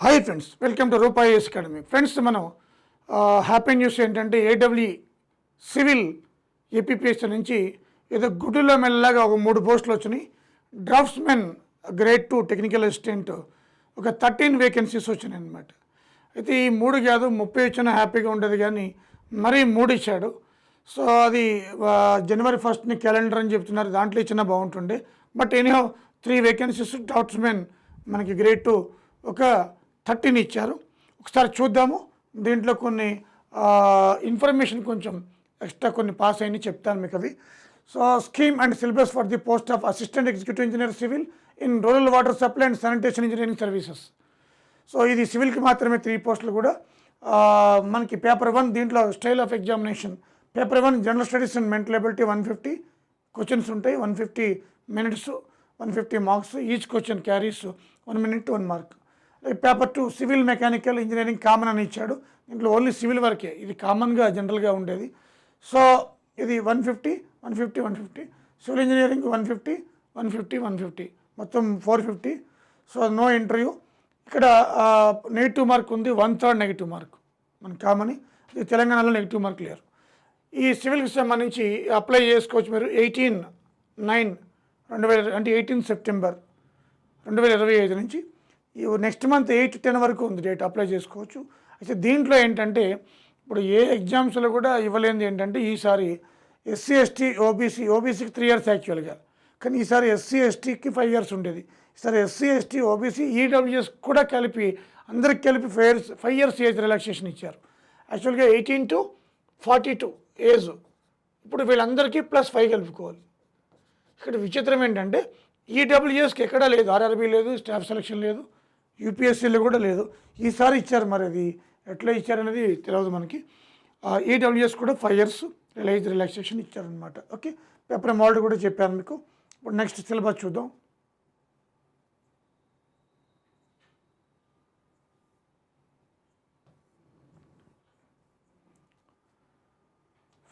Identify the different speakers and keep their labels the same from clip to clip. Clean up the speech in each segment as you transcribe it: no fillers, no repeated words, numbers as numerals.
Speaker 1: Hi friends, welcome to Rupa IAS academy. Friends, మనం happy news ఏంటంటే ఏడబ్ల్యూ సివిల్ ఏపీపీఎస్సీ నుంచి ఏదో గుడ్డులో మెల్లగా ఒక 3 పోస్టులు వచ్చినాయి. డ్రాఫ్ట్స్మెన్ గ్రేడ్ 2 టెక్నికల్ అసిస్టెంట్ ఒక 13 వేకెన్సీస్ వచ్చినాయి అనమాట. అయితే ఈ 3 కాదు 30 వచ్చినా హ్యాపీగా ఉండేది, కానీ మరీ 3 ఇచ్చాడు. సో అది జనవరి 1 క్యాలెండర్ అని చెప్తున్నారు, దాంట్లో ఇచ్చినా బాగుంటుండే. బట్ ఎనీహౌ 3 వేకెన్సీస్ డ్రాఫ్ట్స్మెన్ మనకి గ్రేడ్ 2 ఒక 13 ఇచ్చారు. ఒకసారి చూద్దాము. దీంట్లో కొన్ని ఇన్ఫర్మేషన్ కొంచెం ఎక్స్ట్రా కొన్ని పాస్ అయినా చెప్తాను మీకు అవి. So scheme and syllabus for the post of assistant executive engineer civil in rural water supply and sanitation engineering services. So ఇది సివిల్కి మాత్రమే 3 పోస్టులు కూడా. మనకి పేపర్ 1 దీంట్లో style of examination. Paper 1 general studies and mental ability 150 questions ఉంటాయి, 150 minutes, 150 marks. Each question carries 1 minute 1 mark. Paper 2 civil mechanical engineering common అని ఇచ్చాడు. దీంట్లో ఓన్లీ సివిల్ వరకే, ఇది కామన్గా జనరల్గా ఉండేది. సో ఇది 150 150 150. సివిల్ ఇంజనీరింగ్ 150 150 150, మొత్తం 450. So no interview. ఇక్కడ నెగిటివ్ మార్క్ ఉంది, 1/3 నెగిటివ్ మార్క్ మన కామన్. ఇది తెలంగాణలో నెగిటివ్ మార్క్ లేరు. ఈ సివిల్కి సంబంధించి అప్లై చేసుకోవచ్చు మీరు 18/9/2000 అంటే 18 సెప్టెంబర్ 2025 నుంచి నెక్స్ట్ మంత్ 8-10 వరకు ఉంది డేట్, అప్లై చేసుకోవచ్చు. అయితే దీంట్లో ఏంటంటే ఇప్పుడు ఏ ఎగ్జామ్స్లో కూడా ఇవ్వలేనిది ఏంటంటే ఈసారి ఎస్సీ ఎస్టీ ఓబీసీకి 3 years యాక్చువల్గా, కానీ ఈసారి ఎస్సీ ఎస్టీకి 5 years ఉండేది. ఈసారి ఎస్సీ ఎస్టీ ఓబీసీ ఈడబ్ల్యూఎస్ కూడా కలిపి అందరికి కలిపి 5 years ఏజ్ రిలాక్సేషన్ ఇచ్చారు. యాక్చువల్గా 18 to 42 ఏజ్, ఇప్పుడు వీళ్ళందరికీ +5 కలుపుకోవాలి. ఇక్కడ విచిత్రం ఏంటంటే ఈడబ్ల్యూఎస్కి ఎక్కడా లేదు, ఆర్ఆర్బీ లేదు, స్టాఫ్ సెలక్షన్ లేదు, యూపీఎస్సీలో కూడా లేదు. ఈసారి ఇచ్చారు, మరి అది ఎట్లా ఇచ్చారనేది తెలియదు మనకి. ఈడబ్ల్యూఎస్ కూడా 5 years ఏజ్ రిలాక్సేషన్ ఇచ్చారనమాట. ఓకే, పేపర్ మోడల్ కూడా చెప్పాను మీకు. ఇప్పుడు నెక్స్ట్ సిలబస్ చూద్దాం.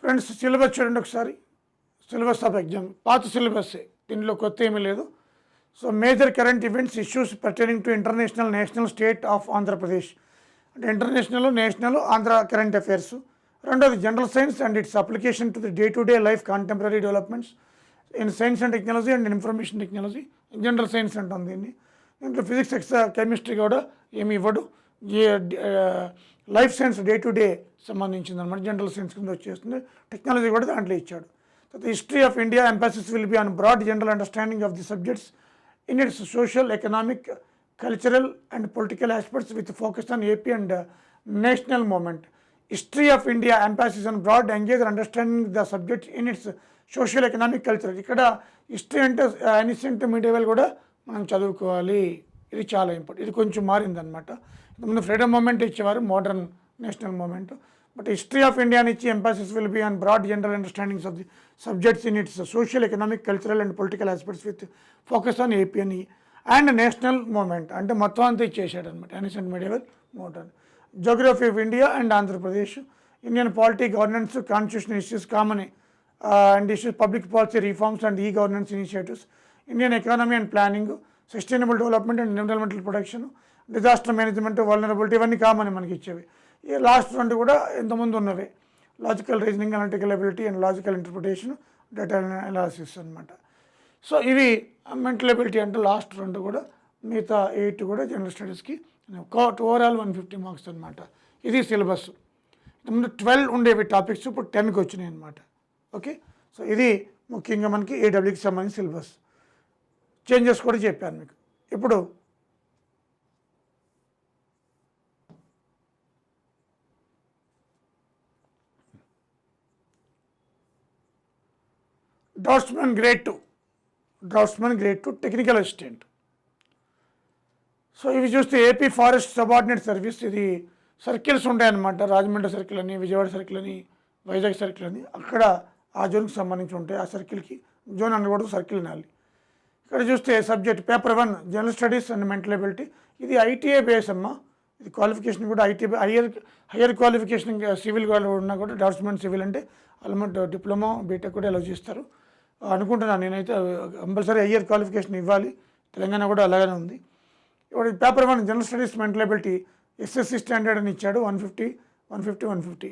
Speaker 1: ఫ్రెండ్స్, సిలబస్ చూడండి ఒకసారి. సిలబస్ ఆఫ్ ఎగ్జామ్ పాత సిలబస్సే, దీనిలో కొత్త ఏమీ లేదు. So major current events issues pertaining to international, national, state of Andhra Pradesh అంటే international, national, Andhra current affairs. రెండోది general science and its application to the day to day life contemporary developments in science and technology and information technology, general science అంటాం దీన్ని. దీంట్లో physics, chemistry కూడా ఏమి ఇవ్వడు. Life science day to day సంబంధించింది అనమాట, general science కింద వచ్చేస్తుంది. టెక్నాలజీ కూడా దాంట్లో ఇచ్చాడు. తర్వాత history of India emphasis will be on broad general understanding of the subjects in its social, economic, cultural and political aspects with focus on AP and national movement. History of India emphasis on broad engaged understanding the subject in its social, economic, cultural. ఇక్కడ history అంటే ancient medieval కూడా మనం చదువుకోవాలి, ఇది చాలా important. ఇది కొంచెం మారిందనమాట. ముందు ఫ్రీడమ్ మూమెంట్ ఇచ్చేవారు, modern national movement. But history of India ఇచ్చి emphasis will be on broad general understandings of the subjects in its social, economic, cultural and political aspects with focus on AP and national movement. అంటే మొత్తం అంతా ఇచ్చేసాడు అనమాట, ancient medieval, modern. Geography of India and Andhra Pradesh, Indian polity, governance, constitution issues common and issues, public policy reforms and e governance initiatives, Indian economy and planning, sustainable development and environmental protection, disaster management, vulnerability, ఇవన్నీ common మనకి ఇచ్చేవి. ఈ last 2 కూడా ఎంతమంది ఉన్నవే, logical reasoning, analytical ability and logical interpretation, data analysis అనమాట. So ఇవి mental ability అంటే లాస్ట్ 2 కూడా, మిగతా 8 కూడా జనరల్ స్టడీస్కి. ఓవరాల్ 150 మార్క్స్ అనమాట. ఇది సిలబస్. ముందు 12 ఉండేవి టాపిక్స్, ఇప్పుడు 10కి వచ్చినాయి అనమాట. ఓకే, సో ఇది ముఖ్యంగా మనకి ఏడబ్ల్యూకి సంబంధించిన సిలబస్. చేంజెస్ కూడా చెప్పాను మీకు. ఇప్పుడు draftsmen grade 2 technical assistant. So ఇవి చూస్తే ఏపీ ఫారెస్ట్ సబార్డినేట్ సర్వీస్, ఇది సర్కిల్స్ ఉంటాయన్నమాట. రాజమండ్రి సర్కిల్ అని, విజయవాడ సర్కిల్ అని, వైజాగ్ సర్కిల్ అని, అక్కడ ఆ జోన్కి సంబంధించి ఉంటాయి. ఆ సర్కిల్కి జోన్ అనకూడదు, సర్కిల్ అనాలి. ఇక్కడ చూస్తే subject paper 1 general studies and mental ability, ఇది ఐటీఐ బేస్ అమ్మ. ఇది క్వాలిఫికేషన్ కూడా ఐటీఐ, హయ్యర్ క్వాలిఫికేషన్ సివిల్ వాళ్ళు ఉన్నా కూడా డ్రాఫ్ట్స్మెన్ సివిల్ అంటే ఆల్మోస్ట్ డిప్లొమా, బీటెక్ కూడా అలౌ చేస్తారు అనుకుంటున్నాను నేనైతే. కంపల్సరీ హయ్యర్ క్వాలిఫికేషన్ ఇవ్వాలి, తెలంగాణ కూడా అలాగే ఉంది. ఇప్పుడు paper 1 general studies mental ability SSC standard అని ఇచ్చాడు 150.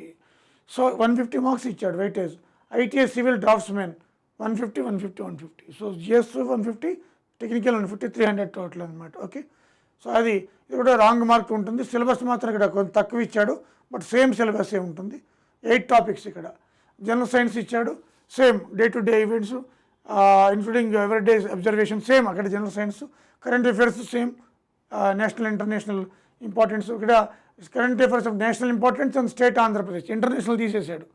Speaker 1: సో 150 మార్క్స్ ఇచ్చాడు weightage. ITS civil draftsmen 150. So GS 150, technical 150, 300 total అనమాట. ఓకే, సో అది ఇది కూడా రాంగ్ మార్క్ ఉంటుంది. సిలబస్ మాత్రం ఇక్కడ కొంచెం తక్కువ ఇచ్చాడు, బట్ సేమ్ సిలబస్ ఉంటుంది. 8 టాపిక్స్ ఇక్కడ. జనరల్ సైన్స్ ఇచ్చాడు, same day to day events including every day observation same అక్కడ general science. Current affairs same, national international importance. ఇక్కడ current affairs of national importance and state Andhra Pradesh, international తీసేశాడు,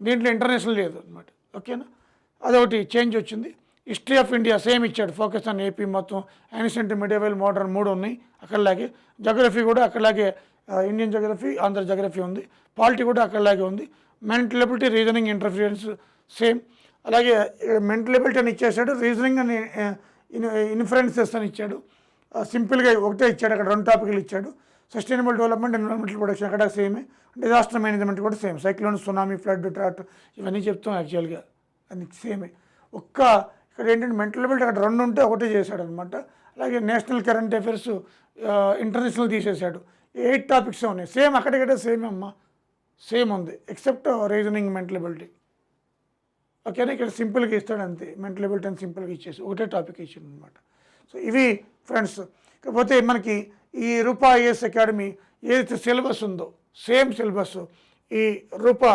Speaker 1: దీంట్లో international లేదు అనమాట. ఓకేనా, అదొకటి చేంజ్ వచ్చింది. హిస్టరీ ఆఫ్ ఇండియా సేమ్ ఇచ్చాడు, ఫోకస్ ఆన్ ఏపీ మొత్తం, యాన్షియంట్, మిడివల్, మోడర్న్ 3 ఉన్నాయి అక్కడలాగే. జోగ్రఫీ కూడా అక్కడలాగే, ఇండియన్ జోగ్రఫీ, ఆంధ్ర జోగ్రఫీ ఉంది. పాలిటీ కూడా అక్కడలాగే ఉంది. Mental ability, reasoning, interference same. అలాగే మెంటల్ ఎబిలిటీ అని ఇచ్చేసాడు, రీజనింగ్ అని ఇన్ఫరెన్సెస్ అని ఇచ్చాడు. సింపుల్గా ఒకటే ఇచ్చాడు, అక్కడ 2 టాపిక్లు ఇచ్చాడు. సస్టైనబుల్ డెవలప్మెంట్, ఎన్విరాన్మెంటల్ ప్రొడక్షన్ అక్కడ సేమే. డిజాస్టర్ మేనేజ్మెంట్ కూడా same, cyclone, tsunami, flood, drought ఇవన్నీ చెప్తాం యాక్చువల్గా అది సేమే. ఇక్కడ ఏంటంటే మెంటల్ ఎబిలిటీ అక్కడ 2 ఉంటే ఒకటే చేశాడు అనమాట. అలాగే నేషనల్ కరెంట్ అఫైర్స్, ఇంటర్నేషనల్ తీసేశాడు. 8 టాపిక్స్ ఉన్నాయి, సేమ్ అక్కడికటే సేమ్ అమ్మా, సేమ్ ఉంది ఎక్సెప్ట్ రీజనింగ్, మెంటల్ ఎబిలిటీ. ఓకేనా, ఇక్కడ సింపుల్గా ఇస్తాడు అంతే, మెంటల్ ఎబిలిటీ అని సింపుల్గా ఇచ్చేసి ఒకటే టాపిక్ ఇచ్చింది అనమాట. సో ఇవి ఫ్రెండ్స్. కాకపోతే మనకి ఈ రూపా ఐఏఎస్ అకాడమీ ఏదైతే సిలబస్ ఉందో సేమ్ సిలబస్ ఈ Rupa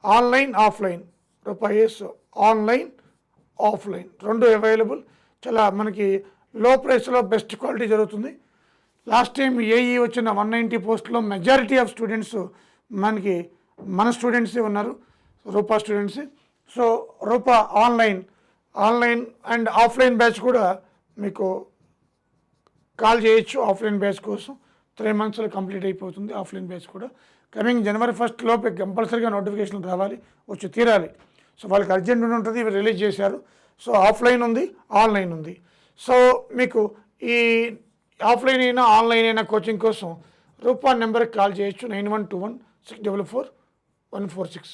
Speaker 1: online, offline, Rupa IAS online, offline 2 available. చాలా మనకి లో ప్రైస్లో బెస్ట్ క్వాలిటీ జరుగుతుంది. లాస్ట్ టైం ఏఈ వచ్చిన 190 పోస్టులో మెజారిటీ ఆఫ్ స్టూడెంట్స్ మన స్టూడెంట్సే ఉన్నారు, Rupa students. So Rupa online and offline batch కూడా మీకు కాల్ చేయొచ్చు. ఆఫ్లైన్ బ్యాచ్ కోసం 3 monthsలో కంప్లీట్ అయిపోతుంది ఆఫ్లైన్ బ్యాచ్ కూడా. కమింగ్ January 1st లోపే కంపల్సరీగా నోటిఫికేషన్ రావాలి, వచ్చి తీరాలి. సో వాళ్ళకి అర్జెంట్ ఉంటుంది, ఇవి రిలీజ్ చేశారు. సో ఆఫ్లైన్ ఉంది, ఆన్లైన్ ఉంది. సో మీకు ఈ ఆఫ్లైన్ అయినా ఆన్లైన్ అయినా కోచింగ్ కోసం రూపా నెంబర్కి కాల్ చేయొచ్చు, 9121644146,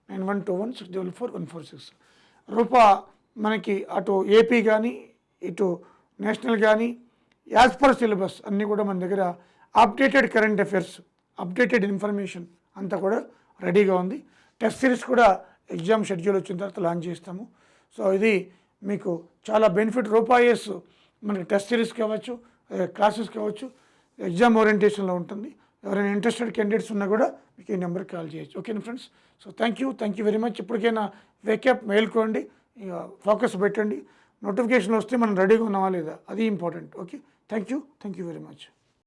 Speaker 1: 9121644146. రూపా మనకి అటు ఏపీ కానీ ఇటు నేషనల్ కానీ యాజ్ పర్ సిలబస్ అన్నీ కూడా మన దగ్గర updated current affairs, updated information అంతా కూడా రెడీగా ఉంది. టెస్ట్ సిరీస్ కూడా ఎగ్జామ్ షెడ్యూల్ వచ్చిన తర్వాత లాంచ్ చేస్తాము. సో ఇది మీకు చాలా బెనిఫిట్. రూపా ఐఏఎస్ మనకి టెస్ట్ సిరీస్ కావచ్చు, క్లాసెస్ కావచ్చు, ఎగ్జామ్ ఓరియంటేషన్లో ఉంటుంది. ఎవరైనా ఇంట్రెస్టెడ్ క్యాండిడేట్స్ ఉన్నా కూడా మీకు ఈ నెంబర్కి కాల్ చేయొచ్చు. ఓకేనా friends, so thank you very much. ఇప్పటికైనా వేకప్ మేల్కోండి, ఫోకస్ పెట్టండి. నోటిఫికేషన్ వస్తే మనం రెడీగా ఉన్నామా లేదా అది important. Okay, thank you very much.